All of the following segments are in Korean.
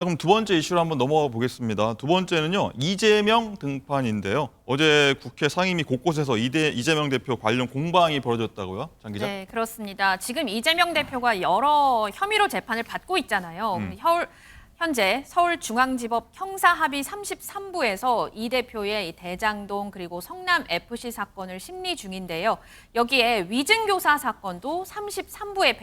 그럼 두 번째 이슈로 한번 넘어가 보겠습니다. 두 번째는요, 이재명 등판인데요. 어제 국회 상임위 곳곳에서 이재명 대표 관련 공방이 벌어졌다고요, 장 기자? 네, 그렇습니다. 지금 이재명 대표가 여러 혐의로 재판을 받고 있잖아요. 현재 서울중앙지법 형사합의 33부에서 이 대표의 대장동 그리고 성남FC 사건을 심리 중인데요. 여기에 위증교사 사건도 33부에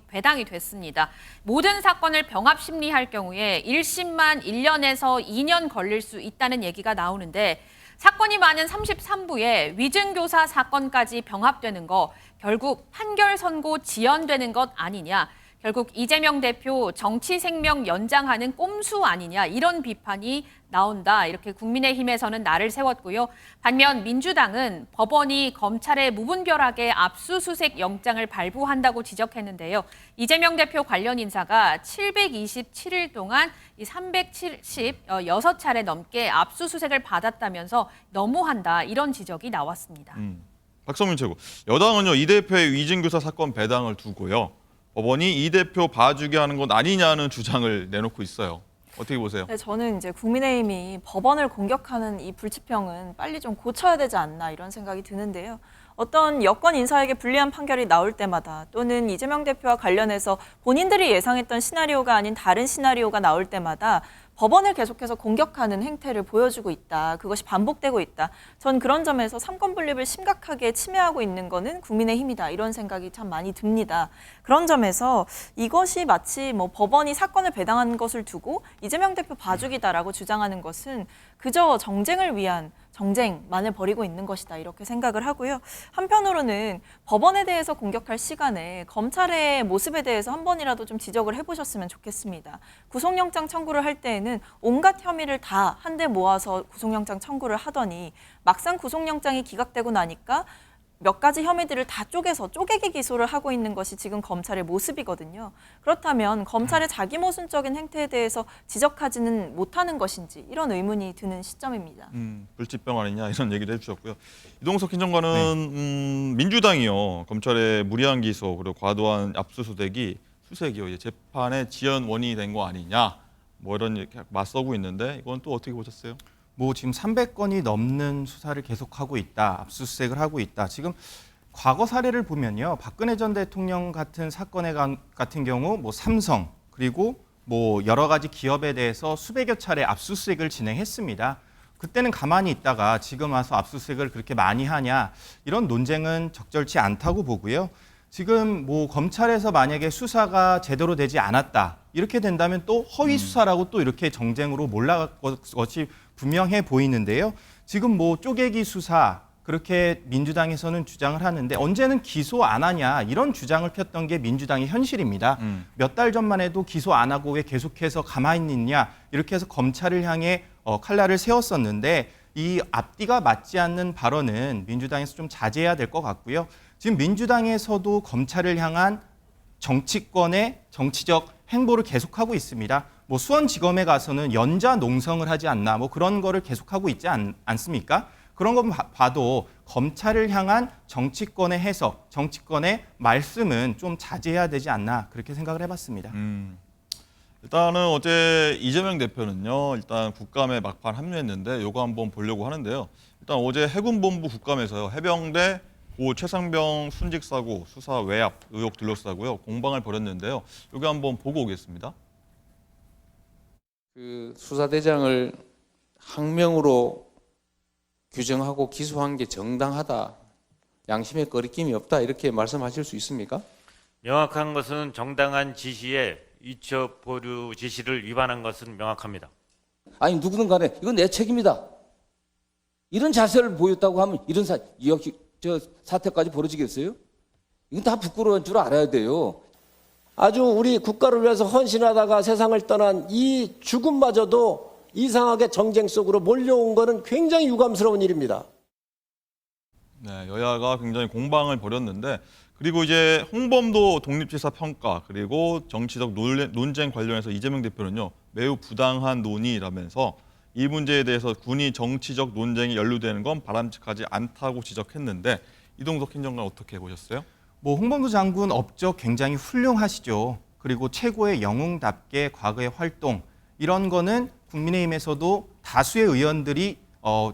배당이 됐습니다. 모든 사건을 병합 심리할 경우에 1심만 1년에서 2년 걸릴 수 있다는 얘기가 나오는데 사건이 많은 33부에 위증교사 사건까지 병합되는 거 결국 판결 선고 지연되는 것 아니냐. 결국 이재명 대표 정치 생명 연장하는 꼼수 아니냐 이런 비판이 나온다. 이렇게 국민의힘에서는 날을 세웠고요. 반면 민주당은 법원이 검찰에 무분별하게 압수수색 영장을 발부한다고 지적했는데요. 이재명 대표 관련 인사가 727일 동안 376차례 넘게 압수수색을 받았다면서 너무한다. 이런 지적이 나왔습니다. 박성민 최고. 여당은요, 이 대표의 위증교사 사건 배당을 두고요. 법원이 이 대표 봐주게 하는 것 아니냐는 주장을 내놓고 있어요. 어떻게 보세요? 네, 저는 이제 국민의힘이 법원을 공격하는 이 불치평은 빨리 좀 고쳐야 되지 않나 이런 생각이 드는데요. 어떤 여권 인사에게 불리한 판결이 나올 때마다 또는 이재명 대표와 관련해서 본인들이 예상했던 시나리오가 아닌 다른 시나리오가 나올 때마다 법원을 계속해서 공격하는 행태를 보여주고 있다. 그것이 반복되고 있다. 전 그런 점에서 삼권 분립을 심각하게 침해하고 있는 거는 국민의힘이다. 이런 생각이 참 많이 듭니다. 그런 점에서 이것이 마치 법원이 사건을 배당한 것을 두고 이재명 대표 봐주기다라고 주장하는 것은 그저 정쟁을 위한 정쟁만을 벌이고 있는 것이다 이렇게 생각을 하고요. 한편으로는 법원에 대해서 공격할 시간에 검찰의 모습에 대해서 한 번이라도 좀 지적을 해보셨으면 좋겠습니다. 구속영장 청구를 할 때에는 온갖 혐의를 다 한데 모아서 구속영장 청구를 하더니 막상 구속영장이 기각되고 나니까 몇 가지 혐의들을 다 쪼개서 쪼개기 기소를 하고 있는 것이 지금 검찰의 모습이거든요. 그렇다면 검찰의 자기 모순적인 행태에 대해서 지적하지는 못하는 것인지 이런 의문이 드는 시점입니다. 불치병 아니냐 이런 얘기도 해주셨고요. 이동석 행정관은 민주당이요, 검찰의 무리한 기소 그리고 과도한 압수수색이 재판의 지연 원인이 된 거 아니냐 뭐 이런 얘기 맞서고 있는데 이건 또 어떻게 보셨어요? 지금 300건이 넘는 수사를 계속하고 있다. 압수수색을 하고 있다. 지금 과거 사례를 보면요. 박근혜 전 대통령 같은 같은 경우 삼성 그리고 여러 가지 기업에 대해서 수백여 차례 압수수색을 진행했습니다. 그때는 가만히 있다가 지금 와서 압수수색을 그렇게 많이 하냐 이런 논쟁은 적절치 않다고 보고요. 지금 검찰에서 만약에 수사가 제대로 되지 않았다 이렇게 된다면 또 허위 수사라고 또 이렇게 정쟁으로 몰아갈 것이 분명해 보이는데요. 지금 쪼개기 수사 그렇게 민주당에서는 주장을 하는데 언제는 기소 안 하냐 이런 주장을 폈던 게 민주당의 현실입니다. 몇 달 전만 해도 기소 안 하고 왜 계속해서 가만히 있냐 이렇게 해서 검찰을 향해 칼날을 세웠었는데 이 앞뒤가 맞지 않는 발언은 민주당에서 좀 자제해야 될 것 같고요. 지금 민주당에서도 검찰을 향한 정치권의 정치적 행보를 계속하고 있습니다. 수원지검에 가서는 연좌 농성을 하지 않나 그런 거를 계속하고 있지 않습니까? 그런 거 봐도 검찰을 향한 정치권의 해석, 정치권의 말씀은 좀 자제해야 되지 않나 그렇게 생각을 해봤습니다. 일단은 어제 이재명 대표는요, 일단 국감에 막판 합류했는데 요거 한번 보려고 하는데요. 일단 어제 해군본부 국감에서요, 해병대 고 최상병 순직 사고 수사 외압 의혹 둘러싸고요 공방을 벌였는데요. 여기 한번 보고 오겠습니다. 그 수사대장을 항명으로 규정하고 기소한 게 정당하다, 양심에 거리낌이 없다 이렇게 말씀하실 수 있습니까? 명확한 것은 정당한 지시에 이첩 보류 지시를 위반한 것은 명확합니다. 아니 누구든 간에 이건 내 책임이다. 이런 자세를 보였다고 하면 이런 사태까지 벌어지겠어요? 이건 다 부끄러운 줄 알아야 돼요. 아주 우리 국가를 위해서 헌신하다가 세상을 떠난 이 죽음마저도 이상하게 정쟁 속으로 몰려온 것은 굉장히 유감스러운 일입니다. 네, 여야가 굉장히 공방을 벌였는데 그리고 이제 홍범도 독립지사 평가 그리고 정치적 논쟁 관련해서 이재명 대표는요 매우 부당한 논의라면서 이 문제에 대해서 군이 정치적 논쟁에 연루되는 건 바람직하지 않다고 지적했는데 이동석 행정관 어떻게 보셨어요? 홍범도 장군 업적 굉장히 훌륭하시죠. 그리고 최고의 영웅답게 과거의 활동 이런 거는 국민의힘에서도 다수의 의원들이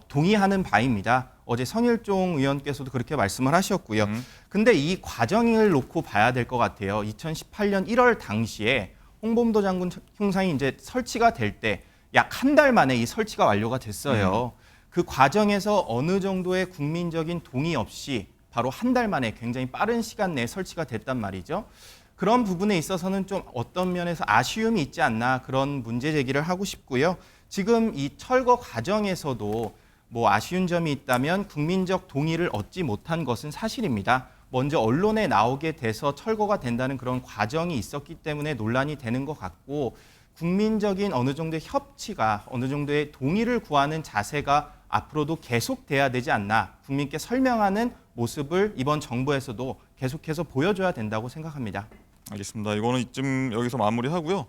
동의하는 바입니다. 어제 성일종 의원께서도 그렇게 말씀을 하셨고요. 근데 이 과정을 놓고 봐야 될 것 같아요. 2018년 1월 당시에 홍범도 장군 흉상이 이제 설치가 될 때 약 한 달 만에 이 설치가 완료가 됐어요. 그 과정에서 어느 정도의 국민적인 동의 없이 바로 한 달 만에 굉장히 빠른 시간 내에 설치가 됐단 말이죠. 그런 부분에 있어서는 좀 어떤 면에서 아쉬움이 있지 않나 그런 문제 제기를 하고 싶고요. 지금 이 철거 과정에서도 뭐 아쉬운 점이 있다면 국민적 동의를 얻지 못한 것은 사실입니다. 먼저 언론에 나오게 돼서 철거가 된다는 그런 과정이 있었기 때문에 논란이 되는 것 같고 국민적인 어느 정도의 협치가 어느 정도의 동의를 구하는 자세가 앞으로도 계속돼야 되지 않나 국민께 설명하는 모습을 이번 정부에서도 계속해서 보여줘야 된다고 생각합니다. 알겠습니다. 이거는 이쯤 여기서 마무리하고요.